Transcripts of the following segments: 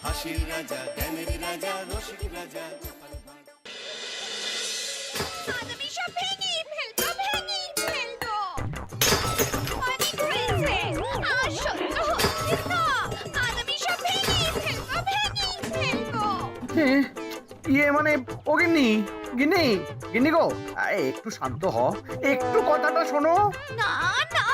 হাসির রাজা, জ্ঞানের রাজা, রসিক রাজা। আমি সব ভেঙে ফেলবো, ভেঙে ফেলবো। অনেক হয়েছে, আর সহ্য হচ্ছে না। আমি সব ভেঙে ফেলবো, ভেঙে ফেলবো। মানে ও গিন্নি, গিন্নি, গিন্নি গো, একটু শান্ত হ, একটু কথাটা শোনো। না না,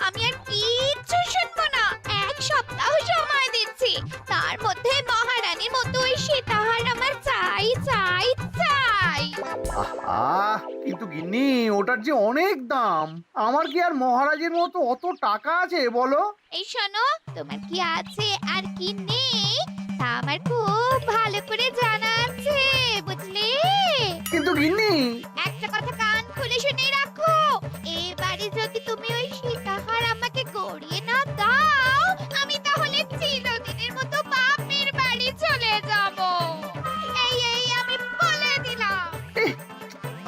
আমি আর কিচ্ছু শুনবো না। এক সপ্তাহ সময় দিচ্ছি, তার মধ্যে মহারানীর মতো ওই সীতাহার আমার চাই চাই চাই। আহা, কিন্তু গিন্নি ওটার যে অনেক দাম। আমার কি আর মহারাজের মতো অত টাকা আছে বলো? এই শোনো, তোমার কি আছে আর কি নেই তা আমার খুব ভালো করে জানা আছে, বুঝলে? কিন্তু গিন্নি, একটা কথা কান খুলে শুনে রাখো, এবারে যদি তুমি ওই সীতাহার আমাকে গড়িয়ে না দাও, আমি তাহলে চিরদিনের মতো বাপের বাড়ি চলে যাব। এই আমি বলে দিলাম।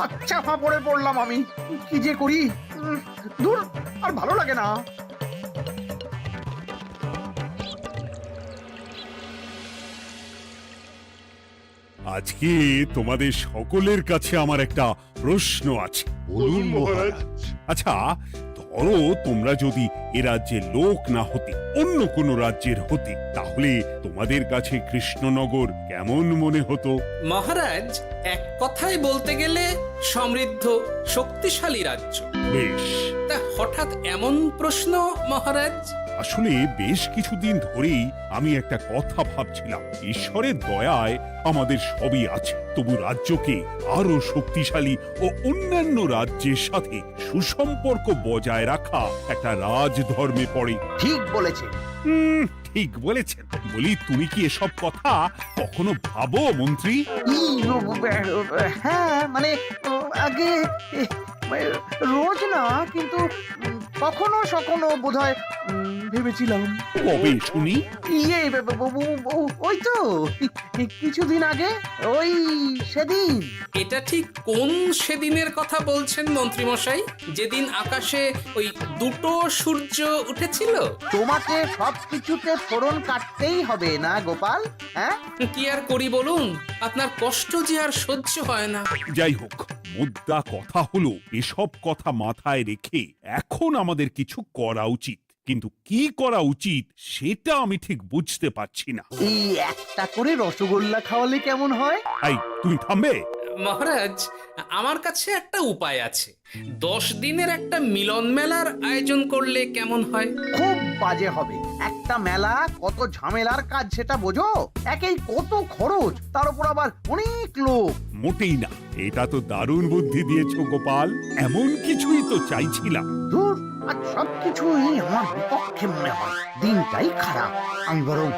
আচ্ছা ফাঁপড়ে পড়লাম আমি, কি যে করি। দূর, আর ভালো লাগে না। আজকে তোমাদের সকলের কাছে আমার একটা প্রশ্ন আছে। বলুন মহারাজ। আচ্ছা, ধরো তোমরা যদি এ রাজ্যের লোক না হতে, অন্য কোনো রাজ্যের হতে, তাহলে তোমাদের কাছে কৃষ্ণনগর কেমন মনে হতো? মহারাজ, এক কথায় বলতে গেলে সমৃদ্ধ শক্তিশালী রাজ্য। বেশ, তা হঠাৎ এমন প্রশ্ন মহারাজ? আসলে বেশ কিছুদিন ধরেই আমি একটা কথা ভাবছিলাম। ঈশ্বরের দয়ায় আমাদের সবই আছে, তবু রাজ্যকে আরো শক্তিশালী ও অন্যান্য রাজ্যের সাথে সুসম্পর্ক বজায় রাখা একটা রাজধর্মে পড়ে। ঠিক বলেছে। ঠিক বলেছেন। বলি, তুমি কি এসব কথা কখনো ভাবো মন্ত্রী? হ্যাঁ, মানে আগে রোজ না, কিন্তু কখনো সখনো বোধহয় ভেবেছিলাম। কবে শুনি? ওই তো কিছুদিন আগে, ওই সেদিন। এটা ঠিক কোন সেদিনের কথা বলছেন মন্ত্রী মশাই? যেদিন আকাশে ওই দুটো সূর্য উঠেছিল? তোমাকে সবকিছুতে ফোড়ন কাটতেই হবে না গোপাল, হ্যাঁ? কি আর করি বলুন, আপনার কষ্ট যে আর সহ্য হয় না। যাই হোক, মুদ্রা কথা হলো, এসব কথা মাথায় রেখে এখন আমাদের কিছু করা উচিত। কিন্তু কি করা উচিত সেটা আমি ঠিক বুঝতে পারছি না। এই একটা করে রসগোল্লা খাওয়ালে কেমন হয়? এই, তুমি থামবে? মহারাজ, আমার কাছে একটা উপায় আছে। 10 দিনের একটা মিলন মেলার আয়োজন করলে কেমন হয়? খুব বাজে হবে। একটা মেলা কত ঝামেলার কাজ সেটা বোঝো? একেই কত খরচ, তার উপর আবার অনেক লোক। মোটেই না, এটা তো দারুণ বুদ্ধি দিয়েছো গোপাল। এমন কিছুই তো চাইছিলাম। ধুর, আজ সবকিছুই আমার বিপক্ষে মনে হয়। দিনটাই খারাপ, আমি বরং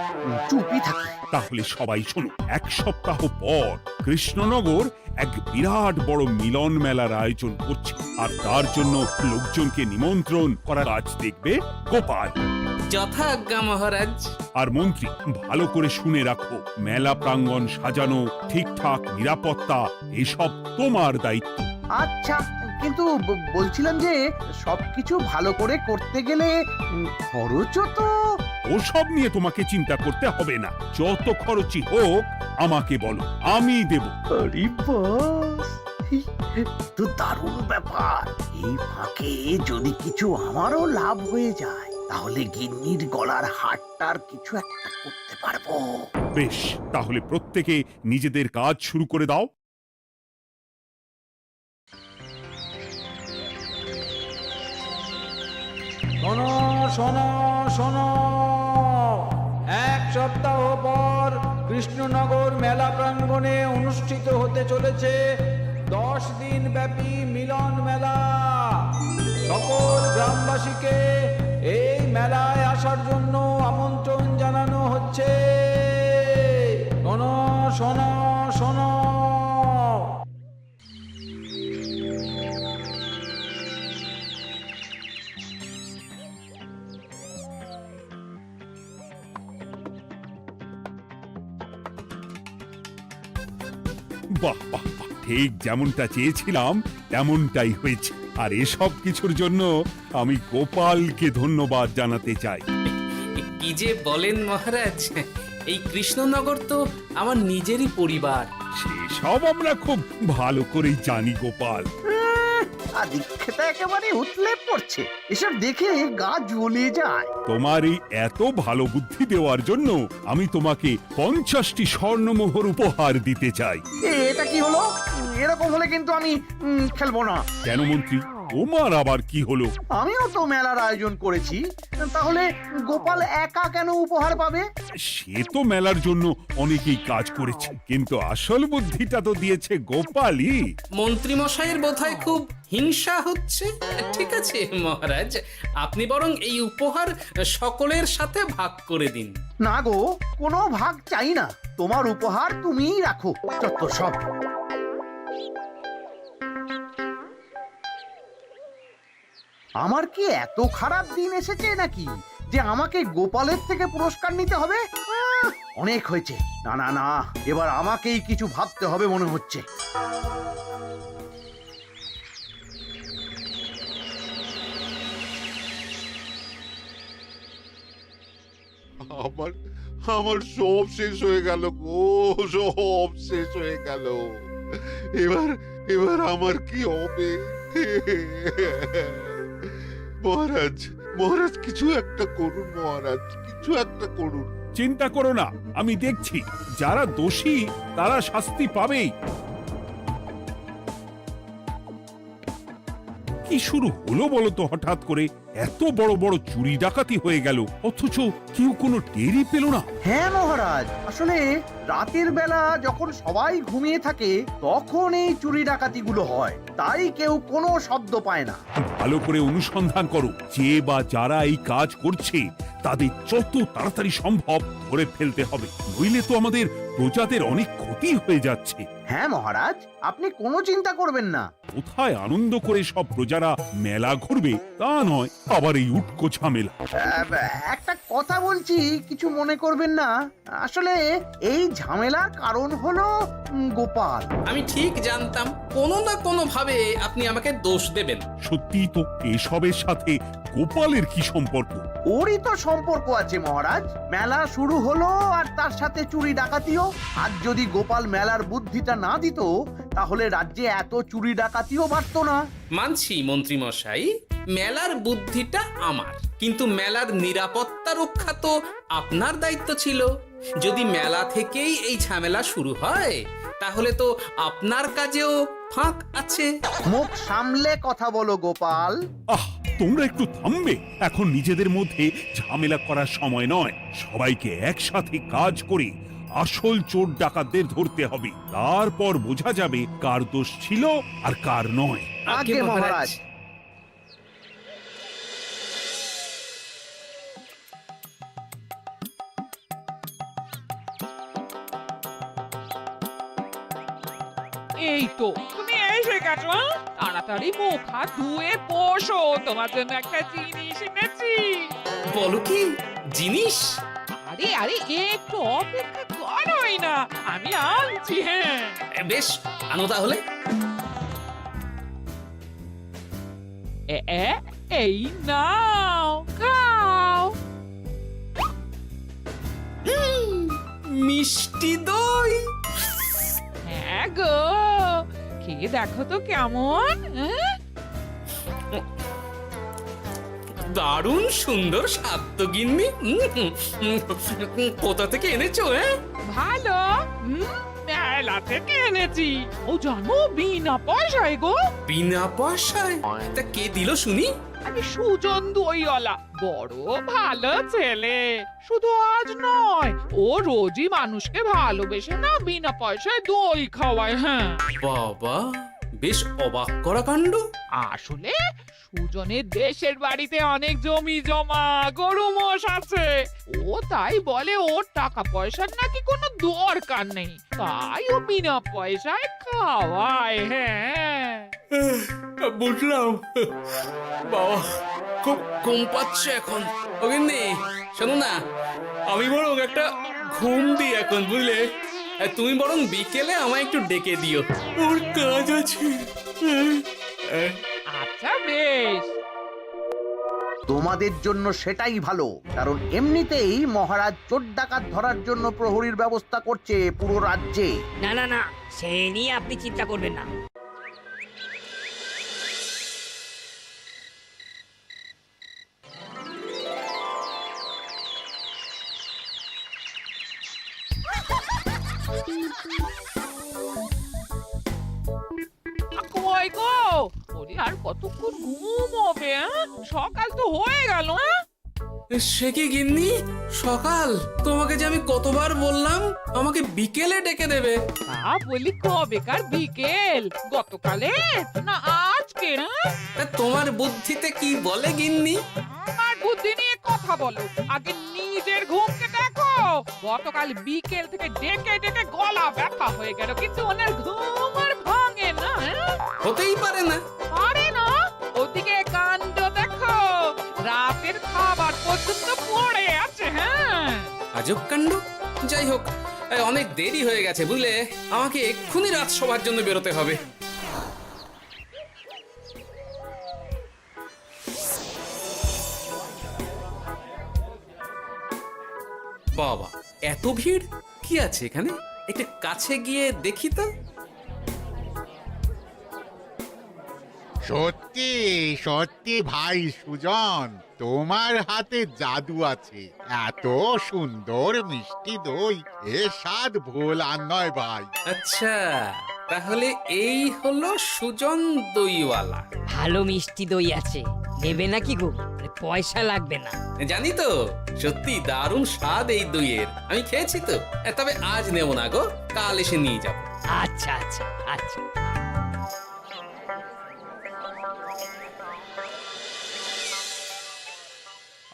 চুপই থাকি। তাহলে সবাই শোনো, 1 সপ্তাহ পর কৃষ্ণনগর এক বিরাট বড় মিলন মেলার আয়োজন করছে, আর তার জন্য লোকজনকে নিমন্ত্রণ করার কাজ দেখবে গোপাল। যথাজ্ঞা মহারাজ। আর মন্ত্রী, ভালো করে শুনে রাখো, মেলা প্রাঙ্গণ সাজানো, ঠিকঠাক নিরাপত্তা, এসব তোমার দায়িত্ব। আচ্ছা, কিন্তু বলছিলাম যে সবকিছু ভালো করে করতে গেলে খরচও তো। ওসব নিয়ে তোমাকে চিন্তা করতে হবে না। যত খরচই হোক আমাকে বলো, আমি দেব। আরে বাস, তো দারুণ ব্যাপার। এই ফাঁকে যদি কিছু আমারও লাভ হয়ে যায়, তাহলে গিন্নির গলার হারটার কিছু একটা করতে পারবো। বেশ, তাহলে প্রত্যেকে নিজেদের কাজ শুরু করে দাও। শোনো শোনো শোনো, 1 সপ্তাহ পর কৃষ্ণনগর মেলা প্রাঙ্গণে অনুষ্ঠিত হতে চলেছে 10 দিন ব্যাপী মিলন মেলা। সকল গ্রামবাসীকে এই মেলায় আসার জন্য আমন্ত্রণ জানানো হচ্ছে। শোনো শোনো শোনো। বাহ বাহ বাহ, ঠিক যেমনটা চেয়েছিলাম তেমনটাই হয়েছে। আর এসব কিছুর জন্য আমি গোপালকে ধন্যবাদ জানাতে চাই। কি যে বলেন মহারাজ, এই কৃষ্ণনগর তো আমার নিজেরই পরিবার। সেসব আমরা খুব ভালো করেই জানি গোপাল। আদিক্ষেতা একেবারে উতলে পড়ছে, এসব দেখে গা জ্বলে যায়। তোমার এই এত ভালো বুদ্ধি দেওয়ার জন্য আমি তোমাকে 50টি স্বর্ণমোহর উপহার দিতে চাই। এটা কি হলো? এরকম হলে কিন্তু আমি খেলবো না। কেন মন্ত্রী, তোমার আবার কি হলো? আমিও তো মেলার আয়োজন করেছি, তাহলে গোপাল একা কেন উপহার পাবে? সে তো মেলার জন্য অনেকেই কাজ করেছে, কিন্তু আসল বুদ্ধিটা তো দিয়েছে গোপালই। মন্ত্রী মশাইয়ের বোধহয় খুব হিংসা হচ্ছে। ঠিক আছে মহারাজ, আপনি বরং এই উপহার সকলের সাথে ভাগ করে দিন। না গো, কোনো ভাগ চাই না, তোমার উপহার তুমিই রাখো। যত সব। আমার কি এত খারাপ দিন এসেছে নাকি যে আমাকে গোপালের থেকে পুরস্কার নিতে হবে? অনেক হয়েছে। না না না, এবার আমাকেই কিছু ভাবতে হবে মনে হচ্ছে। আমার আমার সব শেষ হয়ে গেল গো, সব শেষ হয়ে গেল। এবার এবার আমার কি হবে? মহারাজ, মহারাজ কিছু একটা করুন, মহারাজ কিছু একটা করুন। চিন্তা করো না, আমি দেখছি, যারা দোষী তারা শাস্তি পাবেই। কি শুরু হলো বলো তো হঠাৎ করে? এত বড় বড় চুরি ডাকাতি হয়ে গেল, অথচ কেউ কোনো টেরই পেল না। হ্যাঁ মহারাজ, আসলে রাতের বেলা যখন সবাই ঘুমিয়ে থাকে তখন এই চুরি ডাকাতিগুলো হয়, তাই কেউ কোনো শব্দ পায় না। ভালো করে অনুসন্ধান করো, যে বা যারা এই কাজ করছে তাদের যত তাড়াতাড়ি সম্ভব ধরে ফেলতে হবে, নইলে তো আমাদের প্রজাদের অনেক ক্ষতি হয়ে যাচ্ছে। হ্যাঁ মহারাজ, আপনি কোনো চিন্তা করবেন না। কোথায় আনন্দ করে সব প্রজারা মেলা ঘুরবে তা নয়, আবার এই উটকো ঝামেলা। একটা কথা বলছি, কিছু মনে করবেন না। আসলে এই ঝামেলার কারণ হলো গোপাল। আমি ঠিক জানতাম কোনো না কোনো ভাবে আপনি আমাকে দোষ দেবেন। সত্যি তো, এসবের সাথে গোপালের কি সম্পর্ক? ওরই তো সম্পর্ক আছে মহারাজ। মেলা শুরু হলো আর তার সাথে চুরি ডাকাতিও। আর যদি গোপাল মেলার বুদ্ধিটা না দিত তাহলে রাজ্যে এত চুরি ডাকাতিও বাড়তো না। মানছি মন্ত্রী মশাই, মেলার বুদ্ধিটা আমার, কিন্তু মেলার নিরাপত্তা রক্ষা তো আপনার দায়িত্ব ছিল। যদি মেলা থেকেই এই ঝামেলা শুরু হয় তাহলে তো আপনার কাজেও ফাঁক আছে। মুখ সামলে কথা বলো গোপাল। আহ, তোমরা একটু থামবে? এখন নিজেদের মধ্যে ঝামেলা করার সময় নয়। সবাইকে একসাথে কাজ করে আসল চোর ডাকাতদের ধরতে হবে, তারপর বোঝা যাবে কার দোষ ছিল আর কার নয়। আগে মহারাজ। এই তো তুমি এসে গেছো। তাড়াতাড়ি মুখ হাত ধুয়ে বসো, তোমার জন্য একটা জিনিস এনেছি। বলো কি জিনিস? আরে আরে একটু অপেক্ষা করোই না, আমি আনছি। হ্যাঁ বেশ, আনো তাহলে। এই নাও, খাও। মিষ্টি দই। হ্যাঁ গো, খেয়ে দেখো তো কেমন। দারুণ সুন্দর স্বাদ তো গিন্নি। কোথা থেকে এনেছো? ভালো, মেলা থেকে এনেছি। ও জানো, বিনা পয়সায় গো। বিনা পয়সায়? তা কে দিল শুনি? আমি সুজন দইওয়ালা, বড় ভালো ছেলে। শুধু আজ নয়, ও রোজই মানুষকে ভালোবেসে না বিনা পয়সায় দই খাওয়ায়। হ্যাঁ বাবা, বেশ অবাক করা কাণ্ড। আসলে সুজনের দেশের বাড়িতে অনেক জমি জমা, গরু মোষ আছে। ও তাই বলে ওর টাকা পয়সার নাকি কোনো দরকার নেই, তাই ও বিনা পয়সায় খাওয়ায়। হ্যাঁ বুঝলাম। বাবা, খুব ঘুম পাচ্ছে এখন। ও গিন্নি, শোনো না, আমি বরং একটা ঘুম দিই এখন, বুঝলে? তুমি বরং বিকেলে আমায় একটু ডেকে দিও, ওর কাজ আছে। আচ্ছা বেশ। তোমাদের জন্য সেটাই ভালো, কারণ এমনিতেই মহারাজ চোর ডাকাত ধরার জন্য প্রহরীর ব্যবস্থা করছে পুরো রাজ্যে। না না না, সে নিয়ে আপনি চিন্তা করবেন না। কই গো, ওরে আর কতক্ষণ ঘুম হবে? সকাল তো হয়ে গেল। সে কি গিন্নি, সকাল? তোমাকে যে আমি কতবার বললাম আমাকে বিকেলে ডেকে দেবে। বলি কবেকার বিকেল? গতকালে না আজকে? তা তোমার বুদ্ধিতে কি বলে গিন্নি? আমার বুদ্ধি নিয়ে কথা বলো, আগে নিজের ঘুমকে দেখো। গতকাল বিকেল থেকে ডেকে ডেকে গলা ব্যথা হয়ে গেল, কিন্তু ওনার ঘুম আর ভাঙে না। হতেই পারে না। আরে না, ওদিকে কাণ্ড দেখো, রাতের খাবার পর্যন্ত পড়ে আছে। আজব কাণ্ড। যাই হোক, অনেক দেরি হয়ে গেছে বুঝলে, আমাকে এক্ষুনি রাজসভার জন্য বেরোতে হবে। বাবা, এত ভিড় কি আছে এখানে? একটু কাছে গিয়ে দেখি তো। সত্যি সত্যি ভাই সুজন, তোমার হাতে জাদু আছে। এত সুন্দর মিষ্টি দই, এ স্বাদ ভোলার নয় ভাই। আচ্ছা, তাহলে এই হলো সুজন দইওয়ালা। ভালো মিষ্টি দই আছে, নেবে নাকি গো? পয়সা লাগবে না। জানি তো, সত্যি দারুণ স্বাদ এই দইয়ের। আমি খেয়েছি তো। তবে আজ নেব না গো, কাল এসে নিয়ে যাব। আচ্ছা আচ্ছা আচ্ছা।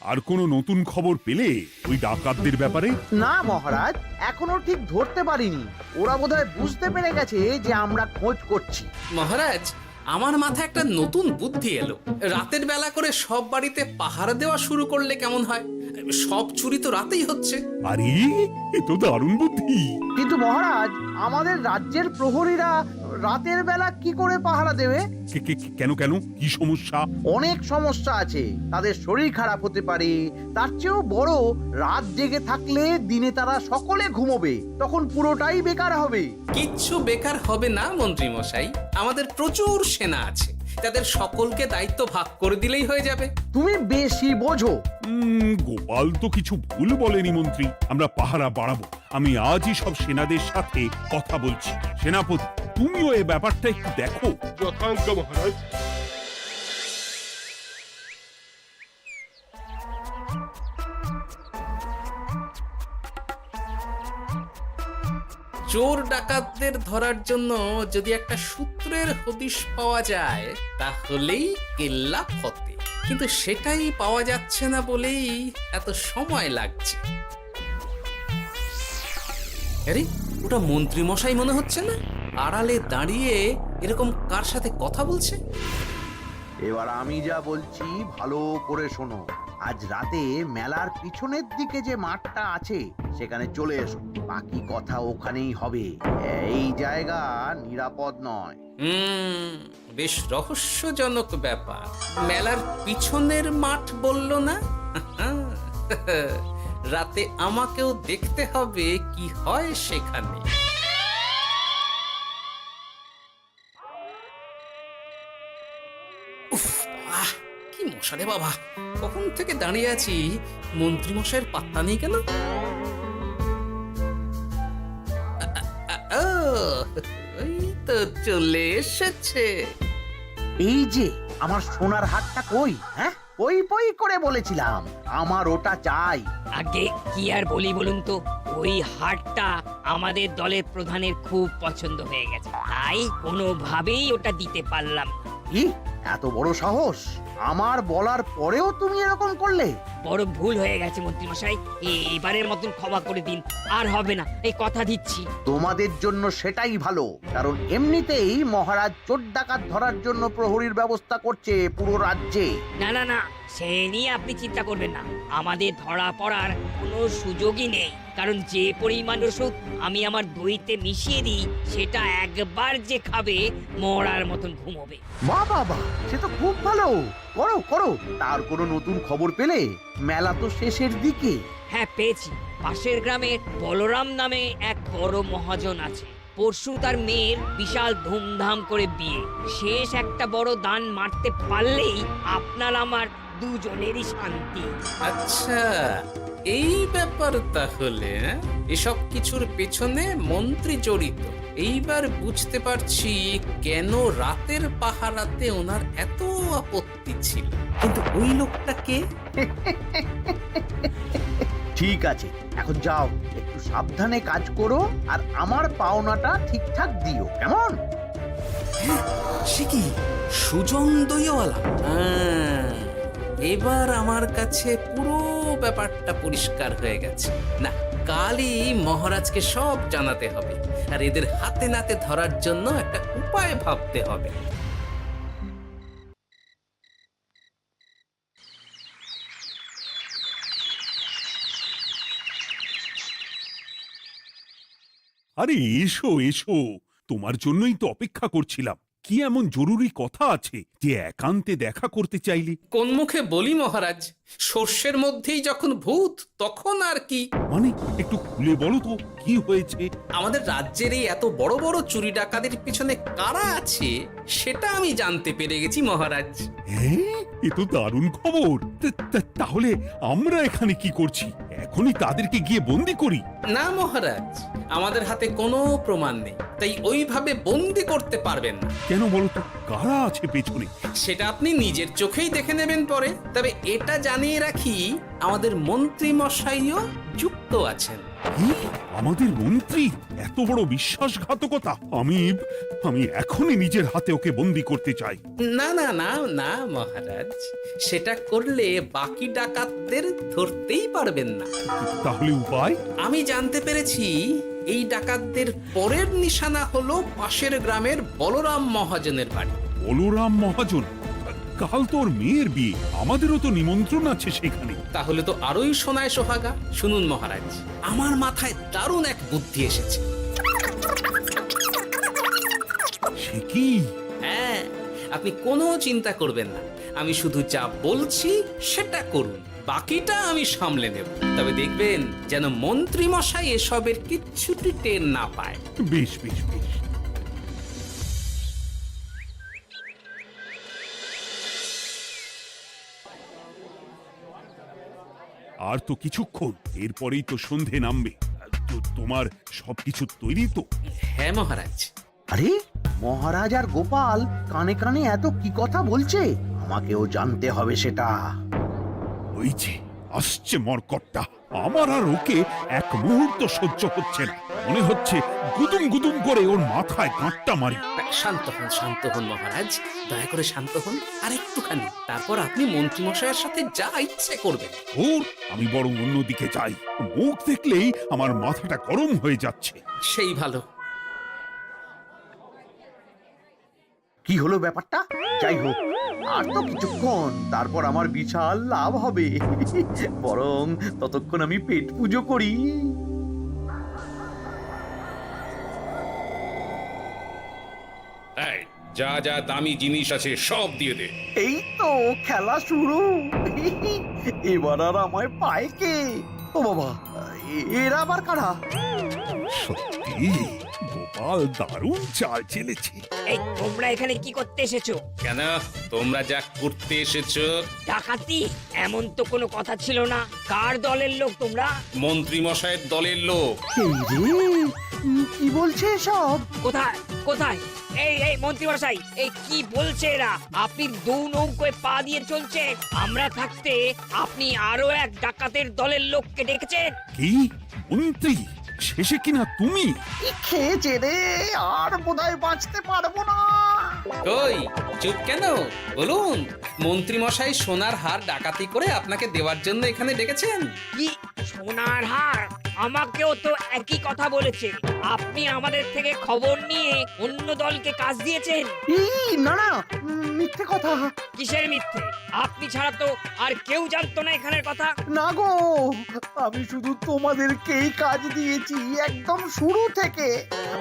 আর কোনো নতুন খবর পেলে ওই ডাকাতদের ব্যাপারে? না মহারাজ, এখনো ঠিক ধরতে পারিনি। ওরা বোধহয় বুঝতে পেরে গেছে যে আমরা খোঁজ করছি। মহারাজ, আমার মাথায় একটা নতুন বুদ্ধি এলো। রাতের বেলা করে সব বাড়িতে পাহারা দেওয়া শুরু করলে কেমন হয়? সব চুরি তো রাতেই হচ্ছে। আরে, এ তো দারুণ বুদ্ধি। কিন্তু মহারাজ, আমাদের রাজ্যের প্রহরীরা রাতের বেলা কি করে পাহারা দেবে? কেন কেন, কি সমস্যা? অনেক সমস্যা আছে। তাদের শরীর খারাপ হতে পারে, তার চেয়েও বড়, রাত জেগে থাকলে দিনে তারা সকলে ঘুমোবে, তখন পুরোটাই বেকার হবে। কিচ্ছু বেকার হবে না মন্ত্রী মশাই, আমাদের প্রচুর সেনা আছে, তাদের সকলকে দায়িত্ব ভাগ করে দিলেই হয়ে যাবে। তুমি বেশি বোঝো। গোপাল তো কিছু ভুল বলেনি মন্ত্রী, আমরা পাহারা বাড়াবো। আমি আজই সব সেনাদের সাথে কথা বলছি। সেনাপতি, তুমিও এই ব্যাপারটা একটু দেখো। যথাজ্ঞা মহারাজ। চোর ডাকাতদের ধরার জন্য যদি একটা সূত্রের হদিশ পাওয়া যায় তাহলেই কেল্লা ফতে, কিন্তু সেটাই পাওয়া যাচ্ছে না বলেই এত সময় লাগছে। আরে, ওটা মন্ত্রী মশাই মনে হচ্ছে না? আড়ালে দাঁড়িয়ে এরকম কার সাথে কথা বলছে? এবার আমি যা বলছি ভালো করে শোনো। আজ রাতে মেলার পিছনের দিকে যে মাঠটা আছে সেখানে চলে এসো। বাকি কথা ওখানেই হবে। এই জায়গা নিরাপদ নয়। বেশ রহস্যজনক ব্যাপার। মেলার পিছনের মাঠ বললো না? রাতে আমাকেও দেখতে হবে কি হয় সেখানে। উফ, কি মশা রে বাবা! কখন থেকে দাঁড়িয়ে আছি, মন্ত্রী মশাইয়ের পাত্তা নেই কেন? ওই তো চলে এসেছে। এই যে আমার সোনার হাটটা কই? হ্যাঁ, পই পই করে বলেছিলাম আমার ওটা চাই। আগে কি আর বলি বলুন তো, ওই হাটটা আমাদের দলের প্রধানের খুব পছন্দ হয়ে গেছে, তাই কোনোভাবেই ওটা দিতে পারলাম না। কি এত বড় সাহস! আমার বলার পরেও তুমি এরকম করলে? বড় ভুল হয়ে গেছে মন্ত্রী মশাই, এবারের মতন ক্ষমা করে দিন, আর হবে না, এই কথা দিচ্ছি। তোমাদের জন্য সেটাই ভালো, কারণ এমনিতেই মহারাজ চোর ডাকাত ধরার জন্য প্রহরীর ব্যবস্থা করছে পুরো রাজ্যে। না না না, সে নিয়ে আপনি চিন্তা করবেন না, আমাদের ধরা পড়ার কোনো সুযোগই নেই। কারণ যে পরিমাণ ওষুধ আমি আমার দইতে মিশিয়ে দিই, সেটা একবার যে খাবে মরার মতন ঘুমোবে। বাহ বাবা, সে তো খুব ভালো। করো করো। তার কোনো নতুন খবর পেলে? মেলা তো শেষের দিকে। হ্যাঁ, পেয়েছি। পাশের গ্রামে বলরাম নামে এক বড় মহাজন আছে। পরশু তার মেয়ের বিশাল ধুমধাম করে বিয়ে। শেষ একটা বড় দান মারতে পারলেই আপনার আমার দুজনেরই শান্তি। আচ্ছা, এই ব্যাপার তাহলে। এসব কিছুর পেছনে মন্ত্রী জড়িত। এইবার বুঝতে পারছি কেন রাতের পাহারাতে ওনার এত আপত্তি ছিল। কিন্তু ওই লোকটা কে? ঠিক আছে, এখন যাও, একটু সাবধানে কাজ করো আর আমার পাওনাটা ঠিকঠাক দিও, কেমন? সে কি সুজন দইওয়ালা? এবার আমার কাছে পুরো ব্যাপারটা পরিষ্কার হয়ে গেছে। না, কালই মহারাজকে সব জানাতে হবে, আর এদের হাতে নাতে ধরার জন্য একটা উপায় ভাবতে হবে। আরে এসো এসো, তোমার জন্যই তো অপেক্ষা করছিলাম। কি এমন জরুরি কথা আছে যে একান্তে দেখা করতে চাইলি? কোন মুখে বলি মহারাজ, সর্ষের মধ্যেই যখন ভূত তখন আর কি। মানে একটু খুলে বলো তো, কি হয়েছে? আমাদের রাজ্যের এই এত বড় বড় চুরি ডাকাতির পিছনে কারা আছে সেটা আমি জানতে পেরে গেছি মহারাজ। হ্যাঁ, এ তো দারুণ খবর। তাহলে আমরা এখানে কি করছি? এখনই তাদেরকে গিয়ে বন্দি করি? না মহারাজ, আমাদের হাতে কোনো প্রমাণ নেই, তাই ওইভাবে বন্দি করতে পারবেন না। কেন বলতো, কারা আছে পেছনে? সেটা আপনি নিজের চোখেই দেখে নেবেন পরে। তবে এটা জানিয়ে রাখি, আমাদের মন্ত্রী মশাইও যুক্ত আছেন। কি? আমাদের মন্ত্রী? এত বড় বিশ্বাসঘাতকতা! আমি এখনই নিজের হাতে ওকে বন্দি করতে চাই। না না না না মহারাজ, সেটা করলে বাকি ডাকাতদের ধরতেই পারবেন না। তাহলে উপায়? আমি জানতে পেরেছি এই ডাকাতদের পরের নিশানা হলো পাশের গ্রামের বলরাম মহাজনের বাড়ি। বলরাম মহাজন? কাল তোর মেয়ের বিয়ে, আমাদেরও তো নিমন্ত্রণ আছে সেখানে। তাহলে তো আরোই সোনায় সোহাগা। শুনুন মহারাজ, আমার মাথায় দারুণ এক বুদ্ধি এসেছে। সে কি? হ্যাঁ, আপনি কোনো চিন্তা করবেন না, আমি শুধু যা বলছি সেটা করুন, বাকিটা আমি সামলে নেব। তবে দেখবেন যেন মন্ত্রী মশাই এসবের কিচ্ছুটি টের না পায়। বেশ বেশ বেশ। আর তো কিছুক্ষণ, এরপরেই তো সন্ধে নামবে। তোমার সবকিছু তৈরি তো? হ্যাঁ মহারাজ। আরে, মহারাজ আর গোপাল কানে কানে এত কি কথা বলছে? আমাকেও জানতে হবে সেটা। ওই যে আসছে মরকটটা, আমার আর ওকে এক মুহূর্ত সহ্য হচ্ছে না। মনে হচ্ছে গুদুম গুদুম করে ওর মাথায় গাঁটটা মারি। শান্ত হন মহারাজ, দয়া করে শান্ত হন আর একটুখানি। তারপর আপনি মন্ত্রী মশাইয়ের সাথে যা ইচ্ছে করবেন। ওর আমি বরং অন্যদিকে যাই। মুখ দেখলেই আমার মাথাটা গরম হয়ে যাচ্ছে। সেই ভালো। কি হলো ব্যাপারটা? যাই হোক, আর তো কিছুক্ষণ, তারপর আমার বিশাল লাভ হবে। বরং ততক্ষণ আমি পেট পুজো করি। যা যা দামি জিনিস আছে সব দিয়ে দে। এই তো খেলা শুরু। এবার আর আমায় পায় কে? ও বাবা, এরা আবার কারা? সত্যি গোপাল দারুণ চাল চেলেছে। এই তোমরা এখানে কি করতে এসেছো? কেন, তোমরা যা করতে এসেছো? ডাকাতি? এমন তো কোনো কথা ছিল না। কার দলের লোক তোমরা? মন্ত্রী মশাইয়ের দলের লোক। এই রে, কি বলছে সব? কোথায় কোথায়? এই মন্ত্রী মশাই, এই কি বলছে এরা? আপনি দু নৌকোয় পা দিয়ে চলছে, আমরা থাকতে আপনি আরো এক ডাকাতের দলের লোককে ডেকেছেন। কি মন্ত্রী? শেষে কিনা তুমি? খেয়েছে রে, আর বোধহয় বাঁচতে পারবো না। কই, চুপ কেন? বলুন, মন্ত্রী মশাই সোনার হার ডাকাতি করে আপনাকে দেওয়ার জন্য এখানে ডেকেছেন। কি সোনার হার? আমাকেও তো একই কথা বলেছে। আপনি আমাদের থেকে খবর নিয়ে অন্য দলকে কাজ দিয়েছেন। এই না না, মিথ্যে কথা। কিসের মিথ্যে? আপনি ছাড়া তো আর কেউ জানতো না এখানের কথা। না গো, আমি শুধু তোমাদেরকেই কাজ দিয়েছি একদম শুরু থেকে।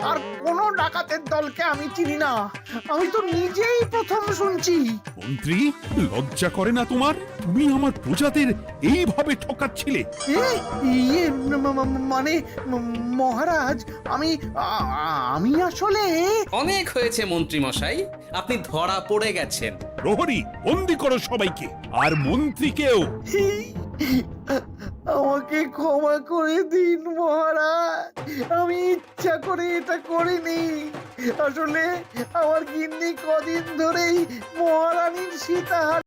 আর কোনো ডাকাতের দলকে আমি চিনি না, আমি তো নিজেই প্রথম শুনছি। মন্ত্রী, লজ্জা করে না তোমার? তুমি আমার প্রজাদের এইভাবে ঠকাচ্ছিলে। ইয়ে মানে মহারাজ, আমি আসলে অনেক হয়েছে মন্ত্রী মশাই, আপনি ধরা পড়ে গেছেন। প্রহরী, বন্দি করো সবাইকে, আর মন্ত্রীকেও। আমাকে ক্ষমা করে দিন মহারাজ, আমি ইচ্ছা করে এটা করিনি। আসলে আমার গিন্নি কদিন ধরেই মহারানীর সীতাহার